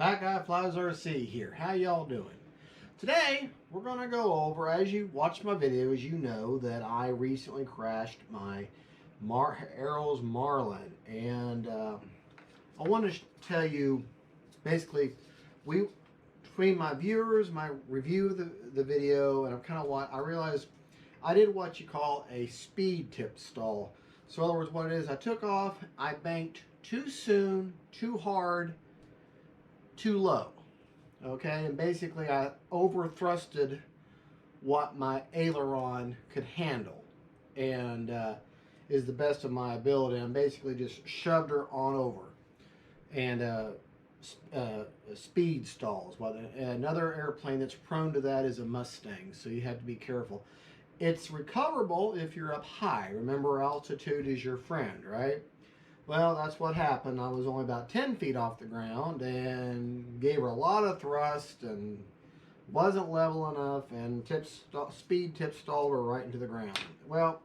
Fat Guy Flies RC here. How y'all doing? Today, we're going to go over, as you watch my videos, you know that I recently crashed my Arrows Marlin. And I want to tell you, basically, between my viewers, my review of the video, and I realized I did what you call a speed tip stall. So in other words, what it is, I took off, I banked too soon, too hard, too low. Okay, and basically I over-thrusted what my aileron could handle, and is the best of my ability. And basically just shoved her on over, and speed stalls. Well, another airplane that's prone to that is a Mustang, so you have to be careful. It's recoverable if you're up high. Remember, altitude is your friend, right? Well, that's what happened. I was only about 10 feet off the ground and gave her a lot of thrust and wasn't level enough, and speed tip stalled her right into the ground. Well,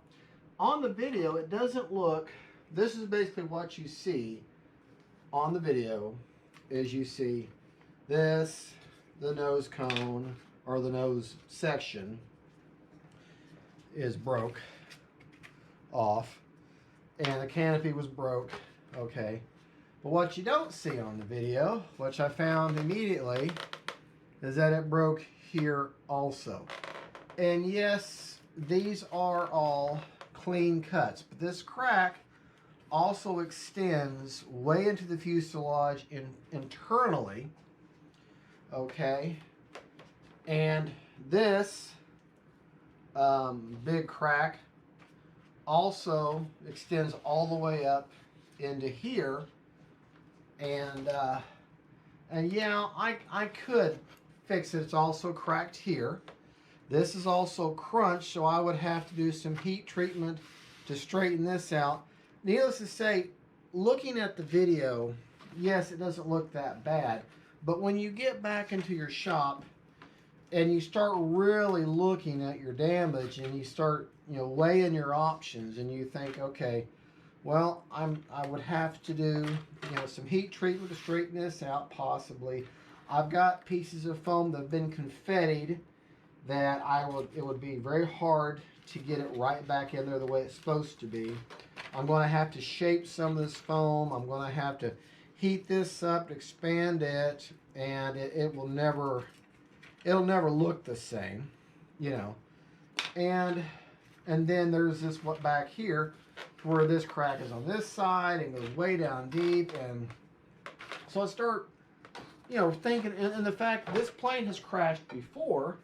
on the video, it doesn't look, this is basically what you see on the video, is you see this, the nose cone, or the nose section is broke off, and the canopy was broke. Okay, but what you don't see on the video, which I found immediately, is that it broke here also. And yes, these are all clean cuts, but this crack also extends way into the fuselage internally. Okay, and this big crack also extends all the way up into here, and yeah, I could fix it. It's also cracked here. This is also crunched, so I would have to do some heat treatment to straighten this out. Needless to say, looking at the video, yes, it doesn't look that bad, but when you get back into your shop and you start really looking at your damage, and you start, weighing your options, and you think, okay, well, I would have to do, some heat treatment to straighten this out, possibly. I've got pieces of foam that have been confettied that it would be very hard to get it right back in there the way it's supposed to be. I'm going to have to shape some of this foam. I'm going to have to heat this up, expand it, and it'll never look the same, And then there's this back here where this crack is on this side and goes way down deep. And so I start, thinking, and the fact this plane has crashed before,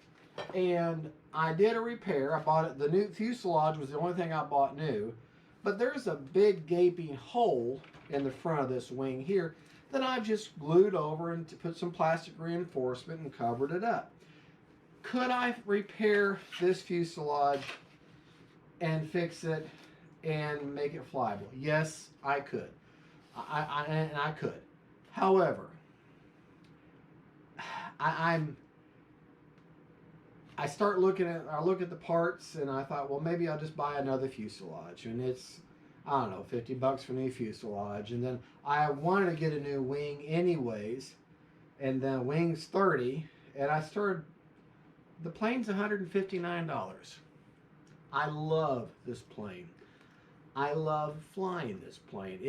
and I did a repair. I bought it, the new fuselage was the only thing I bought new, but there's a big gaping hole in the front of this wing here that I've just glued over and put some plastic reinforcement and covered it up. Could I repair this fuselage and fix it and make it flyable? Yes, I could. I could. However, I look at the parts, and I thought, well, maybe I'll just buy another fuselage, and it's, I don't know, $50 for a new fuselage. And then I wanted to get a new wing anyways, and the wing's $30, and the plane's $159. I love this plane. I love flying this plane.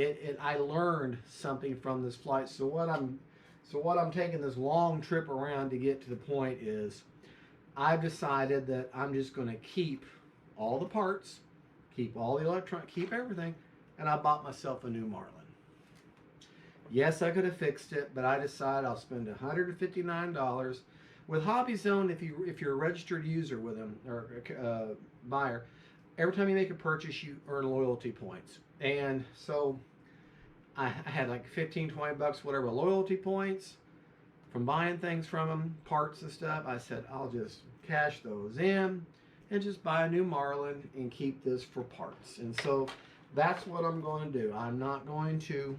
I learned something from this flight. So what I'm taking this long trip around to get to the point is, I've decided that I'm just going to keep all the parts, keep all the electronics, keep everything, and I bought myself a new Marlin. Yes, I could have fixed it, but I decided I'll spend $159. With Hobby Zone, if you're a registered user with them, or buyer, every time you make a purchase, you earn loyalty points. And so I had like 15, 20 bucks, whatever, loyalty points from buying things from them, parts and stuff. I said, I'll just cash those in and just buy a new Marlin and keep this for parts. And so that's what I'm going to do. I'm not going to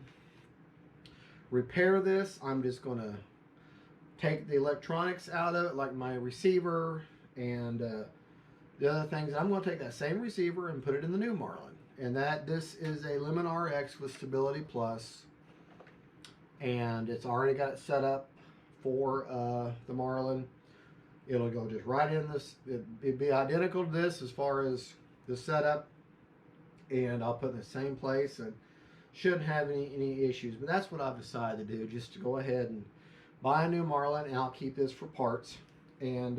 repair this. I'm just going to take the electronics out of it, like my receiver and the other things. I'm going to take that same receiver and put it in the new Marlin. And this is a Lemon RX with Stability Plus, and it's already got it set up for the Marlin. It'll go just right in this. It'd be identical to this as far as the setup, and I'll put it in the same place and shouldn't have any issues. But that's what I've decided to do, just to go ahead and buy a new Marlin, and I'll keep this for parts. And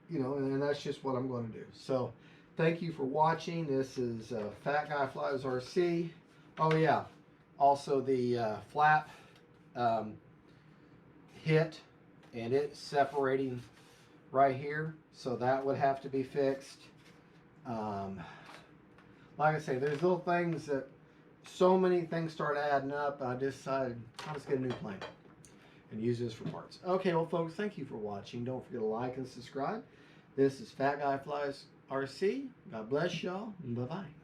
you know, and that's just what I'm going to do. So thank you for watching. This is Fat Guy Flies RC. Oh yeah, also the flap hit, and it's separating right here, so that would have to be fixed. Like I say, there's little things that, so many things start adding up. I decided I'll just get a new plane and use this for parts. Okay, well folks, thank you for watching. Don't forget to like and subscribe. This is Fat Guy Flies RC. God bless y'all, and bye-bye.